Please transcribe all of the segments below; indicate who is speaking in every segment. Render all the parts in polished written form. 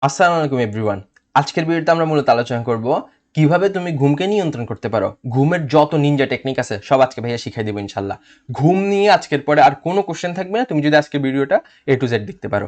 Speaker 1: আসসালামু আলাইকুম এভরিওয়ান। আজকের ভিডিওতে আমরা মূলত আলোচনা করব কিভাবে তুমি ঘুমকে নিয়ন্ত্রণ করতে পারো। ঘুমের যত নিনজা টেকনিক আছে সব আজকে ভাইয়া শিখাই দেবো ইনশাল্লাহ। ঘুম নিয়ে আজকের পরে আর কোনো কোশ্চেন থাকবে না, তুমি যদি আজকের ভিডিওটা এ টু জেড দেখতে পারো।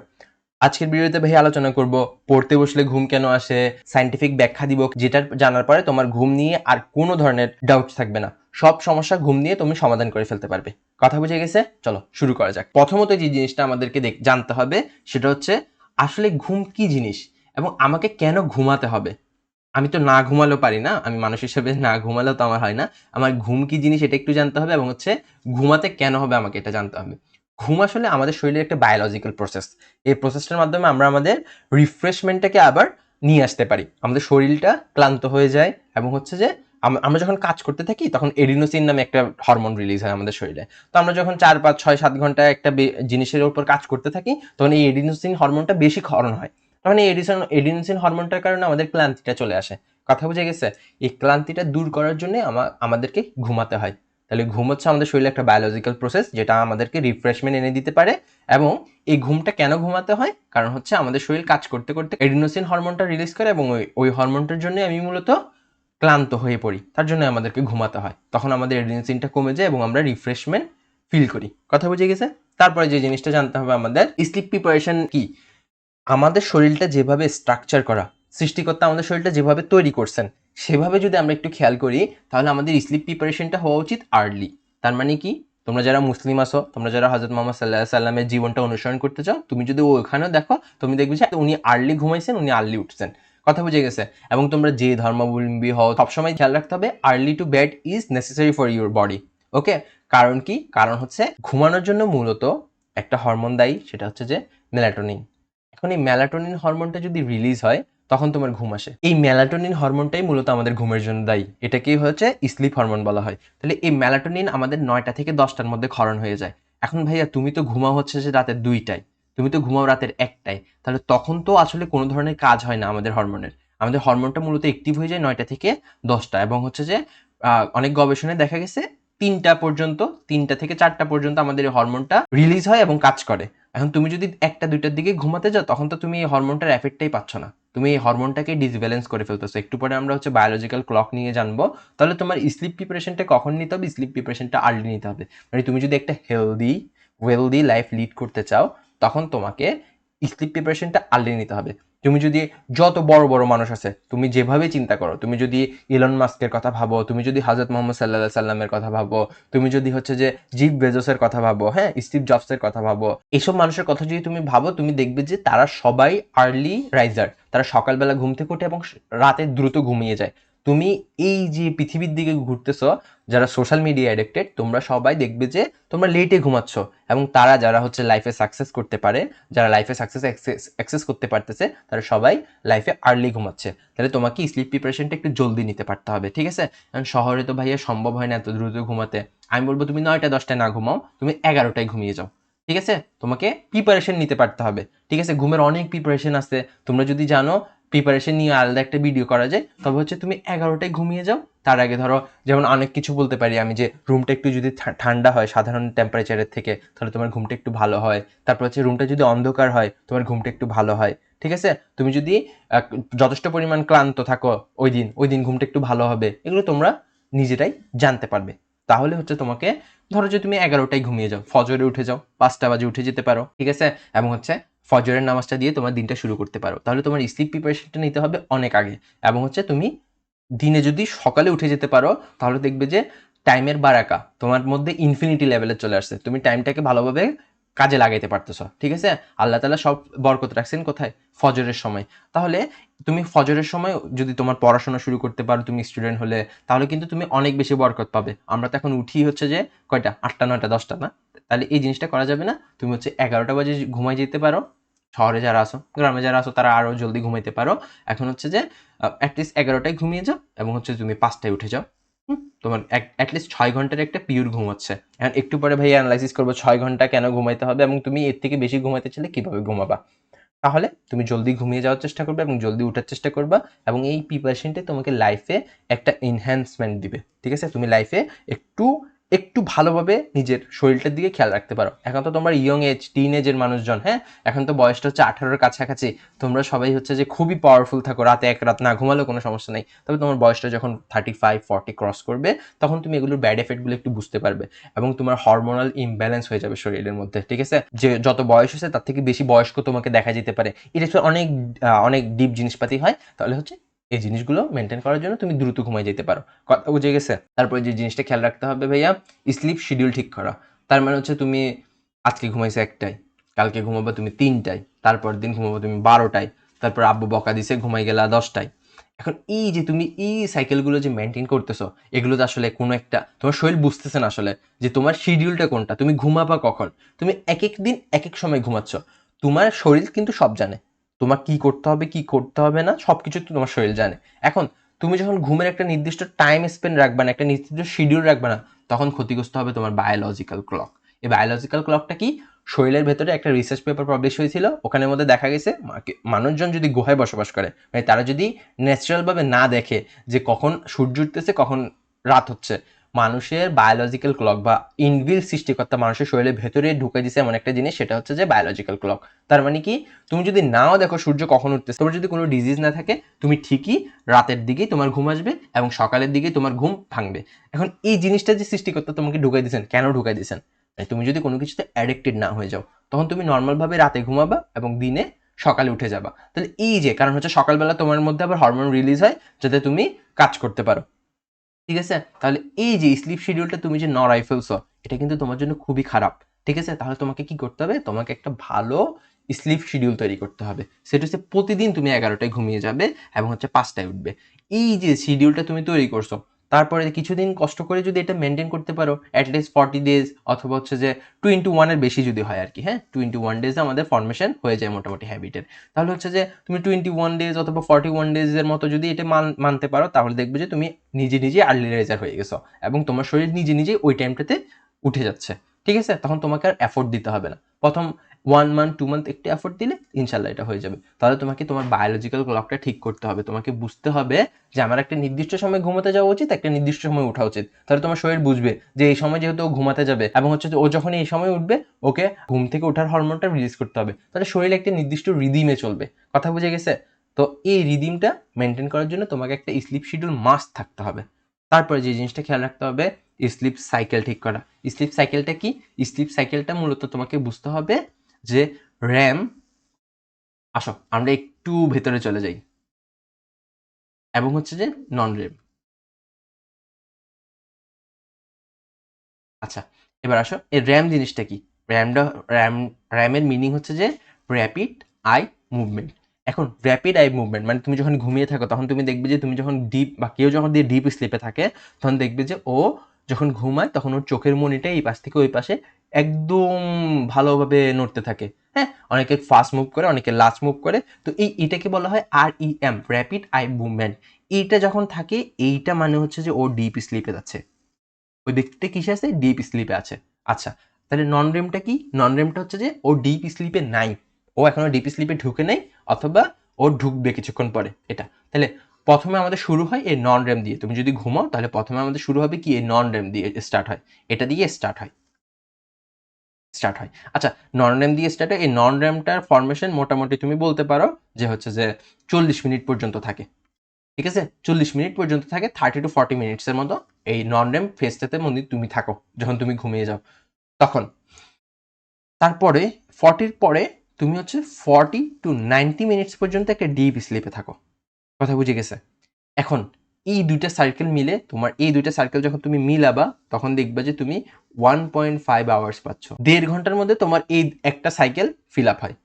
Speaker 1: আজকের ভিডিওতে ভাইয়া আলোচনা করব পড়তে বসলে ঘুম কেন আসে, সায়েন্টিফিক ব্যাখ্যা দিব, যেটা জানার পরে তোমার ঘুম নিয়ে আর কোনো ধরনের ডাউট থাকবে না। সব সমস্যা ঘুম নিয়ে তুমি সমাধান করে ফেলতে পারবে। কথা বুঝে গেছে? চলো শুরু করা যাক। প্রথমত যে জিনিসটা আমাদেরকে জানতে হবে সেটা হচ্ছে আসলে ঘুম কি জিনিস এবং আমাকে কেন ঘুমাতে হবে। আমি তো না ঘুমালেও পারি না, আমি মানুষ হিসেবে না ঘুমালেও তো আমার হয় না। আমার ঘুম কি জিনিস এটা একটু জানতে হবে এবং হচ্ছে ঘুমাতে কেন হবে আমাকে এটা জানতে হবে। ঘুম আসলে আমাদের শরীরের একটা বায়োলজিক্যাল প্রসেস। এই প্রসেসটার মাধ্যমে আমরা আমাদের রিফ্রেশমেন্টটাকে আবার নিয়ে আসতে পারি। আমাদের শরীরটা ক্লান্ত হয়ে যায় এবং হচ্ছে যে আমরা যখন কাজ করতে থাকি তখন এডিনোসিন নামে একটা হরমোন রিলিজ হয় আমাদের শরীরে। তো আমরা যখন 4 5 6 7 ঘন্টা একটা জিনিসের উপর কাজ করতে থাকি তখন এই এডিনোসিন হরমোনটা বেশি ক্ষরণ হয়। তখন এই এডিনোসিন হরমোনটার কারণে আমাদের ক্লান্তিটা চলে আসে। কথা বুঝে গেছে? এই ক্লান্তিটা দূর করার জন্য আমাদেরকে ঘুমাতে হয়। তাহলে ঘুম হচ্ছে আমাদের শরীরে একটা বায়োলজিক্যাল প্রসেস যেটা আমাদেরকে রিফ্রেশমেন্ট এনে দিতে পারে। এবং এই ঘুমটা কেন ঘুমাতে হয়? কারণ হচ্ছে আমাদের শরীর কাজ করতে করতে এডিনোসিন হরমোনটা রিলিজ করে এবং ওই হরমোনটার জন্য আমি মূলত ক্লান্ত হয়ে পড়ি, তার জন্য আমাদেরকে ঘুমাতে হয়। তখন আমাদের এডিনোসিনটা কমে যায় এবং আমরা রিফ্রেশমেন্ট ফিল করি। কথা বুঝে গেছে? তারপরে যে জিনিসটা জানতে হবে আমাদের, স্লিপ প্রিপারেশন কি। আমাদের শরীরটা যেভাবে স্ট্রাকচার করা, সৃষ্টিকর্তা আমাদের শরীরটা যেভাবে তৈরি করছেন সেভাবে যদি আমরা একটু খেয়াল করি তাহলে আমাদের স্লিপ প্রিপারেশনটা হওয়া উচিত আর্লি। তার মানে কি, তোমরা যারা মুসলিম আছো, তোমরা যারা হযরত মুহাম্মদ সাল্লাল্লাহু আলাইহি সাল্লামের জীবনটা অনুসরণ করতে চাও, তুমি যদি ওখানেও দেখো তুমি দেখবে যে উনি আর্লি ঘুমাইছেন, উনি আর্লি উঠছেন। কথা বুঝে গেছে? এবং তোমরা যে ধর্মাবলম্বী হও সবসময় খেয়াল রাখতে হবে early to bed is necessary for your body. Okay? কারণ কি? কারণ হচ্ছে ঘুমানোর জন্য মূলত একটা হরমোন দায়ী, সেটা হচ্ছে যে মেলাটোনিন। এখন এই মেলাটোনিন হরমোনটা যদি রিলিজ হয় তখন তোমার ঘুম আসে। এই মেলাটোনিন হরমোনটাই মূলত আমাদের ঘুমের জন্য দায়ী। এটাকেই হচ্ছে স্লিপ হরমোন বলা হয়। তাহলে এই মেলাটোনিন আমাদের 9টা থেকে 10টার মধ্যে ক্ষরণ হয়ে যায়। এখন ভাইয়া তুমি তো ঘুমাও হচ্ছে যে রাতের 2টায়, তুমি তো ঘুমাও রাতের 1টায়, তাহলে তখন তো আসলে কোনো ধরনের কাজ হয় না আমাদের হরমোনের। আমাদের হরমোনটা মূলত অ্যাক্টিভ হয়ে যায় 9টা থেকে 10টা এবং হচ্ছে যে অনেক গবেষণায় দেখা গেছে 3টা পর্যন্ত, 3টা থেকে 4টা পর্যন্ত আমাদের এই হরমোনটা রিলিজ হয় এবং কাজ করে। এখন তুমি যদি 1টা 2টার দিকে ঘুমাতে যাও তখন তো তুমি এই হরমোনটার এফেক্টটাই পাচ্ছ না, তুমি এই হরমোনটাকে ডিসব্যালেন্স করে ফেলতেছো। একটু পরে আমরা হচ্ছে বায়োলজিক্যাল ক্লক নিয়ে জানবো। তাহলে তোমার স্লিপ প্রিপারেশনটা কখন নিতে হবে? স্লিপ প্রিপারেশনটা আর্লি নিতে হবে। মানে তুমি যদি একটা হেলদি ওয়েলদি লাইফ লিড করতে চাও তখন তোমাকে স্লিপ প্রিপারেশনটা আর্লি নিতে হবে। তুমি যদি যত বড় বড় মানুষ আছে তুমি যেভাবে চিন্তা করো, তুমি যদি ইলন মাস্কের কথা ভাবো, তুমি যদি হযরত মুহাম্মদ সাল্লাল্লাহু আলাইহি সাল্লামের কথা ভাবো, তুমি যদি হচ্ছে যে জিফ বেজোসের কথা ভাবো, হ্যাঁ, স্টিভ জবসের কথা ভাবো, এসব মানুষের কথা যদি তুমি ভাবো তুমি দেখবে যে তারা সবাই আর্লি রাইজার। তারা সকালবেলা ঘুম থেকে ওঠে এবং রাতে দ্রুত ঘুমিয়ে যায়। তুমি এই যে পৃথিবীর দিকে ঘুরতেছো, যারা সোশ্যাল মিডিয়া অ্যাডিক্টেড তোমরা সবাই দেখবে যে তোমরা লেটে ঘুমাচ্ছ এবং তারা যারা হচ্ছে লাইফে সাকসেস করতে পারে, যারা লাইফে সাকসেস অ্যাক্সেস করতে পারতেছে, তারা সবাই লাইফে আর্লি ঘুমাচ্ছে। তাহলে তোমাকে স্লিপ প্রিপারেশনটা একটু জলদি নিতে পারতে হবে, ঠিক আছে? কারণ শহরে তো ভাইয়া সম্ভব হয় না এত দ্রুত ঘুমাতে। আমি বলবো তুমি 9টা 10টায় না ঘুমাও, তুমি 11টায় ঘুমিয়ে যাও, ঠিক আছে? তোমাকে প্রিপারেশন নিতে পারতে হবে, ঠিক আছে? ঘুমের অনেক প্রিপারেশন আছে, তোমরা যদি জানো প্রিপারেশন নিয়ে আলাদা একটা ভিডিও করা যায়, তবে হচ্ছে তুমি 11টায় ঘুমিয়ে যাও। তার আগে ধরো, যেমন অনেক কিছু বলতে পারি আমি, যে রুমটা একটু যদি ঠান্ডা হয় সাধারণ টেম্পারেচারের থেকে তাহলে তোমার ঘুমটা একটু ভালো হয়। তারপর হচ্ছে রুমটা যদি অন্ধকার হয় তোমার ঘুমটা একটু ভালো হয়, ঠিক আছে? তুমি যদি যথেষ্ট পরিমাণ ক্লান্ত থাকো ওই দিন ঘুমটা একটু ভালো হবে। এগুলো তোমরা নিজেরাই জানতে পারবে। তাহলে হচ্ছে তোমাকে, ধরো যে তুমি 11টায় ঘুমিয়ে যাও, ফজরে উঠে যাও, 5টা বাজে উঠে যেতে পারো, ঠিক আছে? এবং হচ্ছে ফজরের নামাজটা দিয়ে তোমার দিনটা শুরু করতে পারো। তাহলে তোমার স্লিপ প্রিপারেশনটা নিতে হবে অনেক আগে। এবং হচ্ছে তুমি দিনে যদি সকালে উঠে যেতে পারো তাহলে দেখবে যে টাইমের বারাকা তোমার মধ্যে ইনফিনিটি লেভেলে চলে আসছে, তুমি টাইমটাকে ভালোভাবে কাজে লাগাইতে পারতেছো, ঠিক আছে? আল্লাহ তাআলা সব বরকত রাখছেন কোথায়? ফজরের সময়। তাহলে তুমি ফজরের সময় যদি তোমার পড়াশোনা শুরু করতে পারো, তুমি স্টুডেন্ট হলে, তাহলে কিন্তু তুমি অনেক বেশি বরকত পাবে। আমরা তো এখন উঠি হচ্ছে যে কয়টা, 8টা 9টা 10টা না? তাহলে এই জিনিসটা করা যাবে না। তুমি হচ্ছে 11টা বাজে ঘুমাই যেতে পারো। শহরে যারা আসো, গ্রামে যারা আসো তারা আরো জলদি ঘুমাইতে পারো। এখন হচ্ছে যে অ্যাটলিস্ট 11টায় ঘুমিয়ে যাও এবং হচ্ছে তুমি 5টায় উঠে যাও। তোমার অ্যাটলিস্ট 6 ঘন্টার একটা পিওর ঘুম হচ্ছে। এখন একটু পরে ভাই অ্যানালাইসিস করবো 6 ঘন্টা কেন ঘুমাইতে হবে এবং তুমি এর থেকে বেশি ঘুমাইতে চাইলে কিভাবে ঘুমাবা। তাহলে তুমি জলদি ঘুমিয়ে যাওয়ার চেষ্টা করবে এবং জলদি উঠার চেষ্টা করবা। এবং এই প্রিপারেশনটা তোমাকে লাইফে একটা এনহ্যান্সমেন্ট দিবে, ঠিক আছে? তুমি লাইফে একটু একটু ভালোভাবে নিজের শরীরটার দিকে খেয়াল রাখতে পারো। এখন তো তোমার ইয়ং এজ, টিন এজের মানুষজন, হ্যাঁ, এখন তো বয়সটা হচ্ছে 18-র কাছাকাছি, তোমরা সবাই হচ্ছে যে খুবই পাওয়ারফুল থাকো, রাতে এক রাত না ঘুমালেও কোনো সমস্যা নেই। তবে তোমার বয়সটা যখন 35-40 ক্রস করবে, তখন তুমি এগুলোর ব্যাড এফেক্টগুলো একটু বুঝতে পারবে এবং তোমার হরমোনাল ইমব্যালেন্স হয়ে যাবে শরীরের মধ্যে, ঠিক আছে? যে যত বয়স হচ্ছে তার থেকে বেশি বয়স্ক তোমাকে দেখা যেতে পারে, এটা অনেক অনেক ডিপ জিনিসপাতি হয়। তাহলে হচ্ছে এই জিনিসগুলো মেনটেন করার জন্য তুমি দ্রুত ঘুমাই যেতে পারো। কথা বুঝে গেছে? তারপরে যে জিনিসটা খেয়াল রাখতে হবে ভাইয়া, স্লিপ শিডিউল ঠিক করা। তার মানে হচ্ছে তুমি আজকে ঘুমাইছো 1টায়, কালকে ঘুমাবো তুমি 3টায়, তারপর দিন ঘুমাবো তুমি 12টায়, তারপর আব্বু বকা দিছে ঘুমাই গেলা 10টায়। এখন এই যে তুমি এই সাইকেলগুলো যে মেনটেন করতেছো, এগুলো তো আসলে কোনো একটা তোমার শরীর বুঝতেছে না আসলে যে তোমার শিডিউলটা কোনটা, তুমি ঘুমাবা কখন। তুমি এক এক দিন এক এক সময় ঘুমাচ্ছ, তোমার শরীর কিন্তু সব জানে তোমার কি করতে হবে কি করতে হবে না, সবকিছু তো তোমার শরীর জানে। এখন তুমি যখন ঘুমের একটা নির্দিষ্ট টাইম স্পেন্ড রাখবা না, একটা নির্দিষ্ট শিডিউল রাখবা না, তখন ক্ষতিগ্রস্ত হবে তোমার বায়োলজিক্যাল ক্লক। এই বায়োলজিক্যাল ক্লকটা কি, শরীরের ভেতরে একটা রিসার্চ পেপার পাবলিশ হয়েছিল, ওখানের মধ্যে দেখা গেছে মানুষজন যদি গুহায় বসবাস করে, মানে তারা যদি ন্যাচারালভাবে না দেখে যে কখন সূর্য উঠতেছে কখন রাত হচ্ছে, মানুষের বায়োলজিক্যাল ক্লক বা ইনবিল সৃষ্টিকর্তা মানুষের শরীরের ভেতরে ঢুকে দিছে এমন একটা জিনিস, সেটা হচ্ছে যে বায়োলজিক্যাল ক্লক। তার মানে কি, তুমি যদি নাও দেখো সূর্য কখন উঠতেছে, তোমার যদি কোনো ডিজিজ না থাকে, তুমি ঠিকই রাতের দিকেই তোমার ঘুম আসবে এবং সকালের দিকেই তোমার ঘুম ভাঙবে। এখন এই জিনিসটা যে সৃষ্টিকর্তা তোমাকে ঢুকাই দিয়েছেন, কেন ঢুকাই দিয়েছেন? তুমি যদি কোনো কিছুতে অ্যাডিক্টেড না হয়ে যাও, তখন তুমি নর্মালভাবে রাতে ঘুমাবা এবং দিনে সকালে উঠে যাবা। তাহলে এই যে কারণ হচ্ছে সকালবেলা তোমার মধ্যে আবার হরমোন রিলিজ হয় যাতে তুমি কাজ করতে পারো, ঠিক আছে? তাহলে এই যে স্লিপ শিডিউলটা তুমি যে নড়াই ফেলছো, এটা কিন্তু তোমার জন্য খুবই খারাপ, ঠিক আছে? তাহলে তোমাকে কি করতে হবে, তোমাকে একটা ভালো স্লিপ শিডিউল তৈরি করতে হবে। সেটা হচ্ছে প্রতিদিন তুমি 11টায় ঘুমিয়ে যাবে এবং হচ্ছে 5টায় উঠবে। এই যে শিডিউলটা তুমি তৈরি করছো, তারপরে কিছুদিন কষ্ট করে যদি এটা মেনটেন করতে পারো, অ্যাটলিস্ট 40 ডেজ অথবা হচ্ছে যে 2 into 1 বেশি যদি হয় আর কি, হ্যাঁ, 2 into 1 ডেজে আমাদের ফর্মেশন হয়ে যায় মোটামুটি হ্যাবিটের। তাহলে হচ্ছে যে তুমি 21 ডেজ অথবা 41 ডেজের মতো যদি এটা মানতে পারো, তাহলে দেখবে যে তুমি নিজে নিজে আর্লি রাইজার হয়ে গেছো এবং তোমার শরীর নিজে নিজে ওই টাইমটাতে উঠে যাচ্ছে, ঠিক আছে? তখন তোমাকে আর এফোর্ট দিতে হবে না। প্রথম 1 মান্থ 2 মান্থ একটু এফোর্ট দিলে ইনশাল্লাহ এটা হয়ে যাবে। তাহলে তোমাকে তোমার বায়োলজিক্যাল ক্লকটা ঠিক করতে হবে, তোমাকে বুঝতে হবে যে আমার একটা নির্দিষ্ট সময় ঘুমাতে যাওয়া উচিত, একটা নির্দিষ্ট সময় ওঠা উচিত। তাহলে তোমার শরীর বুঝবে যে এই সময় যেহেতু ও ঘুমাতে যাবে এবং হচ্ছে ও যখন এই সময় উঠবে, ওকে ঘুম থেকে ওঠার হরমোনটা রিলিজ করতে হবে। তাহলে শরীর একটা নির্দিষ্ট রিদিমে চলবে। কথা বুঝে গেছে? তো এই রিদিমটা মেনটেন করার জন্য তোমাকে একটা স্লিপ শিডিউল মাস্ট থাকতে হবে। তারপরে যে জিনিসটা খেয়াল রাখতে হবে, স্লিপ সাইকেল ঠিক করা। স্লিপ সাইকেলটা কি? স্লিপ সাইকেলটা মূলত তোমাকে বুঝতে হবে যে র্যাম, আসো আমরা একটু ভেতরে চলে যাই, এবং হচ্ছে যে নন র্যাম। আচ্ছা, এবার আসো এই র্যাম জিনিসটা কি। র্যামটা র্যাম র্যামের মিনিং হচ্ছে যে র্যাপিড আই মুভমেন্ট। এখন র্যাপিড আই মুভমেন্ট মানে তুমি যখন ঘুমিয়ে থাকো তখন তুমি দেখবে যে তুমি যখন ডিপ বা কেউ যখন দিয়ে ডিপ স্লিপে থাকে, তখন দেখবে যে ও যখন ঘুমায় তখন ওর চোখের মনিটা এই পাশ থেকে ওই পাশে একদম ভালোভাবে নড়তে থাকে, হ্যাঁ, অনেকে ফাস্ট মুভ করে অনেকে লাস্ট মুভ করে। তো এটাকে বলা হয় REM, র্যাপিড আই মুভমেন্ট। এইটা যখন থাকে, এইটা মানে হচ্ছে যে ও ডিপ স্লিপে যাচ্ছে, ওই ব্যক্তিটা কিসে আছে, ডিপ স্লিপে আছে। আচ্ছা, তাহলে নন রেমটা কি? নন রেমটা হচ্ছে যে ও ডিপ স্লিপে নাই, ও এখনো ডিপ স্লিপে ঢুকে নেই, অথবা ও ঢুকবে কিছুক্ষণ পরে। এটা তাহলে প্রথমে আমাদের শুরু হয় এই নন রেম দিয়ে। তুমি যদি ঘুমাও তাহলে প্রথমে আমাদের শুরু হবে কি, এই নন রেম দিয়ে স্টার্ট হয়, এটা দিয়ে স্টার্ট হয়। আচ্ছা, নন রেম দিয়ে স্টার্ট হয়। এই নন রেমটার ফরমেশন মোটামুটি তুমি বলতে পারো যে হচ্ছে যে 40 মিনিট পর্যন্ত থাকে, ঠিক আছে? 40 মিনিট পর্যন্ত থাকে, 30 to 40 মিনিটসের মতো এই নন রেম ফেজটাতে মধ্যে তুমি থাকো যখন তুমি ঘুমিয়ে যাও তখন। তারপরে 40-র পরে তুমি হচ্ছে 40 to 90 মিনিটস পর্যন্ত একটা ডিপ স্লিপে থাকো। কথা বুঝে গেছে? এখন এই দুইটা সার্কেল মিলে, তোমার এই দুইটা সার্কেল যখন তুমি মিলাবা, তখন দেখবা যে তুমি 1.5 আওয়ার্স পাচ্ছ। 1.5 ঘন্টার মধ্যে তোমার এই একটা সাইকেল ফিল আপ হয়।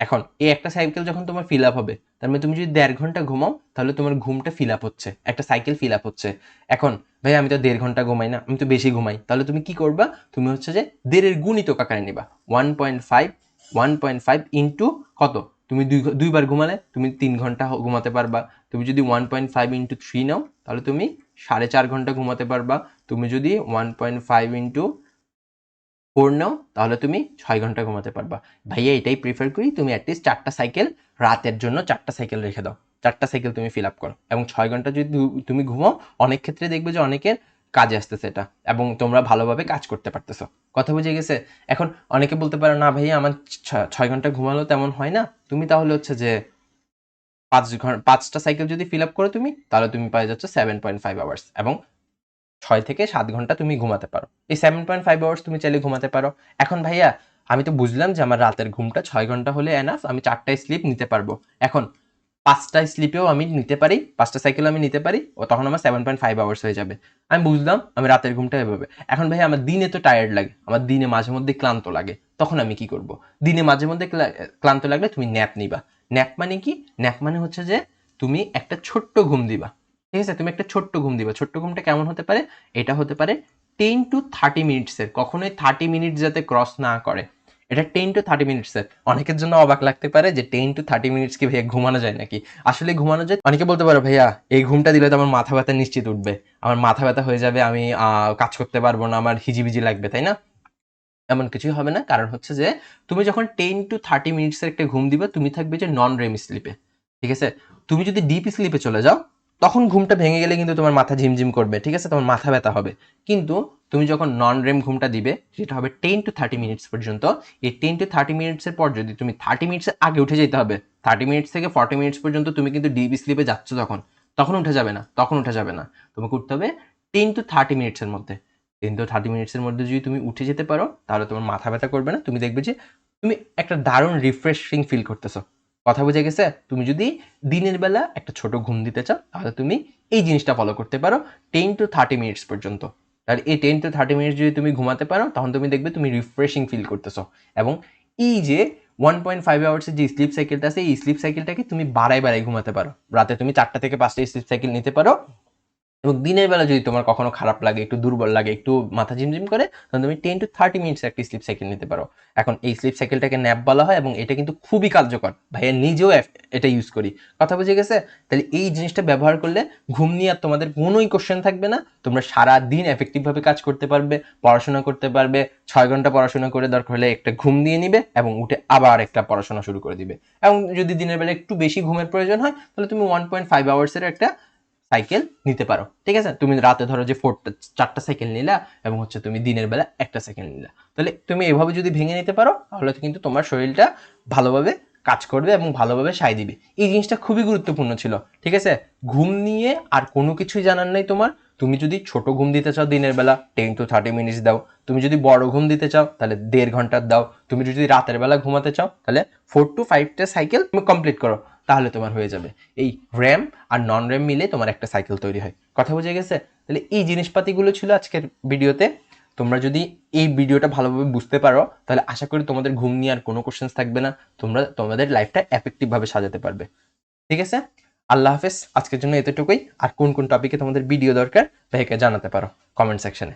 Speaker 1: এখন এই একটা সাইকেল যখন তোমার ফিল আপ হবে, তার মানে তুমি যদি 1.5 ঘন্টা ঘুমাও, তাহলে তোমার ঘুমটা ফিল আপ হচ্ছে, একটা সাইকেল ফিল আপ হচ্ছে। এখন ভাই আমি তো 1.5 ঘন্টা ঘুমাই না, আমি তো বেশি ঘুমাই, তাহলে তুমি কি করবা, তুমি হচ্ছে যে 1.5-এর গুণিতক আকারে নিবা। 1.5 ইন্টু কত, তুমি দুইবার ঘুমালে তুমি 3 ঘন্টা ঘুমাতে পারবা। তুমি যদি 1.5 ইন্টু 3 নাও, তাহলে তুমি 4.5 ঘন্টা ঘুমাতে পারবা। তুমি যদি 1.5 ইন্টু 4 নাও, তাহলে তুমি 6 ঘন্টা ঘুমাতে পারবা। ভাইয়া এটাই প্রিফার করি, তুমি অ্যাটলিস্ট 4টা সাইকেল, রাতের জন্য 4টা সাইকেল রেখে দাও, 4টা সাইকেল তুমি ফিল আপ করো এবং 6 ঘন্টা যদি তুমি ঘুমাও। অনেক ক্ষেত্রে দেখবে যে অনেকের কাজে আসতেছে এটা, এবং তোমরা ভালোভাবে কাজ করতে পারতেছো। কথা বুঝে গেছে? এখন অনেকে বলতে পারো না ভাই আমার 6 ঘন্টা ঘুমালো তেমন হয় না। তুমি তাহলে হচ্ছে যে 5টা সাইকেল যদি ফিল আপ করো তুমি, তাহলে তুমি পাই যাচ্ছ 7.5 আওয়ার্স, এবং 6 থেকে 7 ঘন্টা তুমি ঘুমাতে পারো। এই 7.5 আওয়ার্স তুমি চাইলে ঘুমাতে পারো। এখন ভাইয়া আমি তো বুঝলাম যে আমার রাতের ঘুমটা 6 ঘন্টা হলে এনাফ, আমি 4টায় স্লিপ নিতে পারবো। এখন 5টায় স্লিপেও আমি নিতে পারি, 5টা সাইকেল আমি নিতে পারি, ও তখন আমার 7.5 আওয়ার্স হয়ে যাবে। আমি বুঝলাম আমি রাতের ঘুমটা এভাবে। এখন ভাই আমার দিনে তো টায়ার্ড লাগে, আমার দিনে মাঝে মধ্যে ক্লান্ত লাগে, তখন আমি কি করব? দিনে মাঝে মধ্যে ক্লান্ত লাগলে তুমি ন্যাপ নিবা। ন্যাপ মানে কি? ন্যাপ মানে হচ্ছে যে তুমি একটা ছোট্ট ঘুম দিবা। ঠিক আছে, তুমি একটা ছোট্ট ঘুম দিবা। ছোট্ট ঘুমটা কেমন হতে পারে? এটা হতে পারে 10 to 30 মিনিটসের, কখনোই 30 মিনিট যাতে ক্রস না করে। এটা 10 to 30 মিনিটসের। অনেকের জন্য অবাক লাগতে পারে যে 10 to 30 মিনিটস কি ভাইয়া ঘুমানো যায় নাকি? আসলে ঘুমানো যায়। অনেকে বলতে পারো ভাইয়া এই ঘুমটা দিলে তো আমার মাথা ব্যথা নিশ্চিত উঠবে, আমার মাথা ব্যথা হয়ে যাবে, আমি কাজ করতে পারবো না, আমার হিজিবিজি লাগবে, তাই না? এমন কিছুই হবে না। কারণ হচ্ছে যে তুমি যখন 10 to 30 মিনিটসের একটা ঘুম দিবে, তুমি থাকবে যে নন রেম স্লিপে। ঠিক আছে, তুমি যদি ডিপ স্লিপে চলে যাও, তখন ঘুমটা ভেঙে গেলে কিন্তু তোমার মাথা ঝিমঝিম করবে, ঠিক আছে, তোমার মাথা ব্যথা হবে। কিন্তু তুমি যখন নন রেম ঘুমটা দিবে, সেটা হবে 10 to 30 মিনিটস পর্যন্ত। এই 10 to 30 মিনিটসের পর যদি তুমি 30 মিনিটসের আগে উঠে যেতে হবে, 30 মিনিটস থেকে 40 মিনিটস পর্যন্ত তুমি কিন্তু ডিপ স্লিপে যাচ্ছ, তখন তখন উঠে যাবে না, তখন উঠে যাবে না। তোমাকে উঠতে হবে 10 to 30 মিনিটসের মধ্যে। 10 to 30 মিনিটসের মধ্যে যদি তুমি উঠে যেতে পারো, তাহলে তোমার মাথা ব্যথা করবে না। তুমি দেখবে যে তুমি একটা দারুণ রিফ্রেশিং ফিল করতেছো। কথা বুঝে গেছে? তুমি যদি দিনের বেলা একটা ছোট ঘুম দিতে চাও, তাহলে তুমি এই জিনিসটা ফলো করতে পারো 10 to 30 মিনিটস পর্যন্ত। তাহলে এই 10 to 30 মিনিটস যদি তুমি ঘুমাতে পারো, তখন তুমি দেখবে তুমি রিফ্রেশিং ফিল করতেছো। এবং এই যে 1.5 আওয়ার্সের যে স্লিপ সাইকেলটা আছে, এই স্লিপ সাইকেলটাকে তুমি বাড়ায় বাড়ায় ঘুমাতে পারো। রাতে তুমি 4টা থেকে 5টা স্লিপ সাইকেল নিতে পারো, এবং দিনের বেলা যদি তোমার কখনো খারাপ লাগে, একটু দুর্বল লাগে, একটু মাথা ঝিমঝিম করে, তখন তুমি 10 to 30 মিনিটস একটা স্লিপ সাইকেল নিতে পারো। এখন এই স্লিপ সাইকেলটাকে ন্যাপ বলা হয়, এবং এটা কিন্তু খুবই কার্যকর। ভাইয়া নিজেও এটা ইউজ করি। কথা বুঝে গেছে? তাহলে এই জিনিসটা ব্যবহার করলে ঘুম নিয়ে আর তোমাদের কোনোই কোশ্চেন থাকবে না। তোমরা সারা দিন এফেক্টিভভাবে কাজ করতে পারবে, পড়াশোনা করতে পারবে। 6 ঘন্টা পড়াশোনা করে দরকার হলে একটা ঘুম দিয়ে নিবে, এবং উঠে আবার একটা পড়াশোনা শুরু করে দিবে। এবং যদি দিনের বেলা একটু বেশি ঘুমের প্রয়োজন হয়, তাহলে তুমি 1.5 আওয়ার্সের একটা সাইকেল নিতে পারো। ঠিক আছে, তুমি রাতে ধরো যে 4টা সাইকেল নিলা, এবং হচ্ছে তুমি দিনের বেলা একটা সাইকেল নিলা। তাহলে তুমি এভাবে যদি ভেঙে নিতে পারো, তাহলে কিন্তু তোমার শরীরটা ভালোভাবে কাজ করবে এবং ভালোভাবে সায় দিবে। এই জিনিসটা খুবই গুরুত্বপূর্ণ ছিল। ঠিক আছে, ঘুম নিয়ে আর কোনো কিছুই জানার নাই তোমার। তুমি যদি ছোট ঘুম দিতে চাও দিনের বেলা, 10 to 30 মিনিটস দাও। তুমি যদি বড় ঘুম দিতে চাও, তাহলে 1.5 ঘন্টার দাও। তুমি যদি রাতের বেলা ঘুমাতে চাও, তাহলে 4 to 5টা সাইকেল তুমি কমপ্লিট করো, তাহলে তোমার হয়ে যাবে। এই র্যাম আর নন র্যাম মিলে তোমার একটা সাইকেল তৈরি হয়। কথা বুঝে গেছে? তাহলে এই জিনিসপাতিগুলো ছিল আজকের ভিডিওতে। তোমরা যদি এই ভিডিওটা ভালোভাবে বুঝতে পারো, তাহলে আশা করি তোমাদের ঘুম নিয়ে আর কোনো কোশ্চেন্স থাকবে না। তোমরা তোমাদের লাইফটা এফেক্টিভভাবে সাজাতে পারবে। ঠিক আছে, আল্লাহ হাফেজ। আজকের জন্য এতটুকুই। আর কোন কোন টপিকে তোমাদের ভিডিও দরকার ভাইকে জানাতে পারো কমেন্ট সেকশনে।